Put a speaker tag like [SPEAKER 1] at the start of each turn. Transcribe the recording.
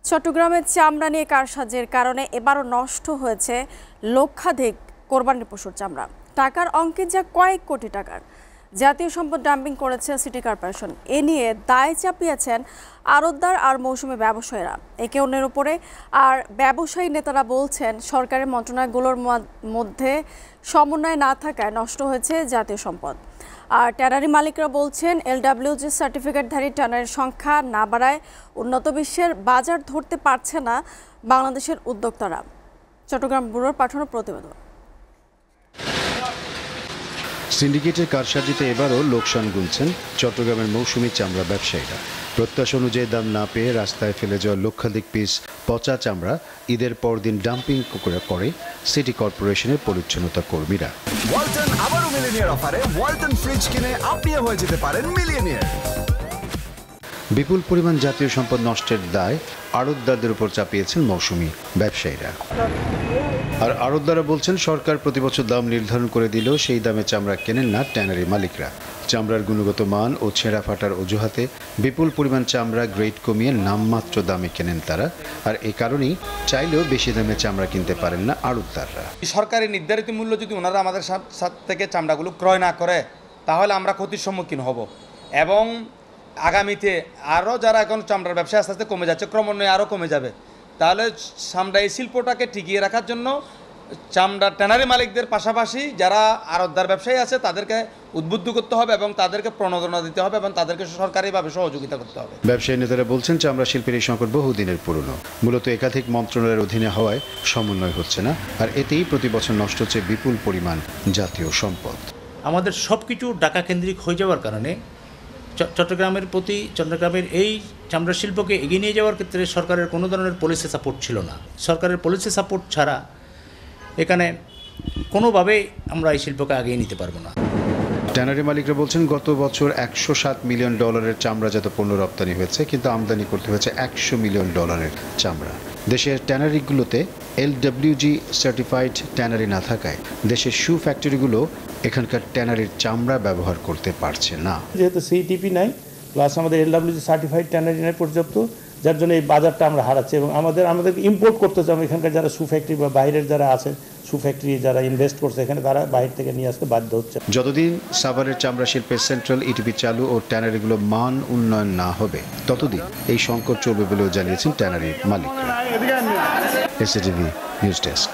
[SPEAKER 1] চট্টগ্রামের চামড়া নিয়ে কারসাজির কারণে এবারও নষ্ট হয়েছে লক্ষাধিক কোরবানির পশুর চামড়া। টাকার অঙ্কে যা কয়েক কোটি টাকার। জাতীয় সম্পদ ডাম্পিং করেছে সিটি কর্পোরেশন। এ নিয়ে দায় চাপিয়েছেন আড়তদার আর মৌসুমি ব্যবসায়ীরা একে অন্যের উপরে। আর ব্যবসায়ী নেতারা বলছেন সরকারের মন্ত্রণালয়গুলোর মধ্যে সমন্বয় না থাকায় নষ্ট হয়েছে জাতীয় সম্পদ। আর ট্যানারি মালিকরা বলছেন LWG সার্টিফিকেটধারী ট্যানারির সংখ্যা না বাড়ায় উন্নত বিশ্বের বাজার ধরতে পারছে না বাংলাদেশের উদ্যোক্তারা। চট্টগ্রাম ব্যুরোর পাঠানো প্রতিবেদন।
[SPEAKER 2] সিন্ডিকেটের কারসাজিতে এবারও লোকসান গুনছেন চট্টগ্রামের মৌসুমি চামড়া ব্যবসায়ীরা। প্রত্যাশা অনুযায়ী দাম না পেয়ে রাস্তায় ফেলে যাওয়া লক্ষাধিক পিস পচা চামড়া ঈদের পরদিন ডাম্পিং করে সিটি কর্পোরেশনের পরিচ্ছন্নতা কর্মীরা।
[SPEAKER 3] ওয়ালটন আবারও মিলিয়নিয়ার অফারে ওয়ালটন ফ্রিজ কিনে আপনিও হয়ে যেতে পারেন মিলিয়নিয়ার।
[SPEAKER 2] বিপুল পরিমাণ জাতীয় সম্পদ নষ্টের দায় আড়তদারদের উপর চাপিয়েছেন মৌসুমি ব্যবসায়ীরা। আর আড়তদাররা বলছেন সরকার প্রতি বছর দাম নির্ধারণ করে দিলেও সেই দামে চামড়া কেনেন না ট্যানারি মালিকরা। চামড়ার গুণগত মান ও ছেঁড়া ফাটার অজুহাতে বিপুল পরিমাণ চামড়া গ্রেড কমিয়ে নামমাত্র দামে কেনেন তারা। আর এই কারণেই চাইলেও বেশি দামে চামড়া কিনতে পারেন না আড়তদাররা।
[SPEAKER 4] সরকারি নির্ধারিত মূল্য যদি ওনারা আমাদের থেকে চামড়াগুলো ক্রয় না করে তাহলে আমরা ক্ষতির সম্মুখীন হব এবং আগামীতে আরও যারা এখন চামড়ার ব্যবসা আস্তে আস্তে কমে যাচ্ছে, ক্রমান্বয়ে আরও কমে যাবে। তাহলে চামড়া এই শিল্পটাকে টিকিয়ে রাখার জন্য চামড়া ট্যানারি মালিকদের পাশাপাশি যারা আড়তদার ব্যবসায়ী আছে তাদেরকে উদ্বুদ্ধ করতে হবে এবং তাদেরকে প্রণোদনা দিতে হবে এবং তাদেরকে সরকারিভাবে সহযোগিতা করতে হবে।
[SPEAKER 2] ব্যবসায়ী নেতারা বলছেন চামড়া শিল্পের এই সংকট বহুদিনের পুরনো, মূলত একাধিক মন্ত্রণালয়ের অধীনে হওয়ায় সমন্বয় হচ্ছে না। আর এতেই প্রতি বছর নষ্ট হচ্ছে বিপুল পরিমাণ জাতীয় সম্পদ।
[SPEAKER 5] আমাদের সব কিছু ঢাকা কেন্দ্রিক হয়ে যাওয়ার কারণে চট্টগ্রামের এই চামড়া শিল্পকে এগিয়ে নিয়ে যাওয়ার ক্ষেত্রে সরকারের কোনো ধরনের পলিসি সাপোর্ট ছিল না। সরকারের পলিসি সাপোর্ট ছাড়া এখানে কোনোভাবেই আমরা এই শিল্পকে এগিয়ে নিতে পারবো না।
[SPEAKER 2] ট্যানারি মালিকরা বলছেন গত বছর $107 মিলিয়ন চামড়াজাত পণ্য রপ্তানি হয়েছে, কিন্তু আমদানি করতে হয়েছে $100 মিলিয়ন চামড়া। দেশের ট্যানারিগুলোতে LWG সার্টিফাইড ট্যানারি না থাকায় দেশের শু ফ্যাক্টরিগুলো এখানকার ট্যানারির চামড়া ব্যবহার করতে পারছে না।
[SPEAKER 6] যেহেতু CTP নাই, প্লাস আমাদের LWG সার্টিফাইড ট্যানারি নাই পর্যাপ্ত, যার জন্য এই বাজারটা আমরা হারাচ্ছি এবং আমাদের ইম্পোর্ট করতে হচ্ছে। এখানকার যারা শু ফ্যাক্টরি বা বাইরের যারা আছে শু ফ্যাক্টরি যারা ইনভেস্ট করছে এখানে, তারা বাইরে থেকে নিয়ে আসতে বাধ্য হচ্ছে।
[SPEAKER 2] যতদিন সাভারের চামড়া শিল্পের সেন্ট্রাল ETP চালু ও ট্যানারিগুলো মান উন্নয়ন না হবে ততদিন এই সংকট চলবে বলেও জানিয়েছেন ট্যানারি মালিকরা। SCTV news desk.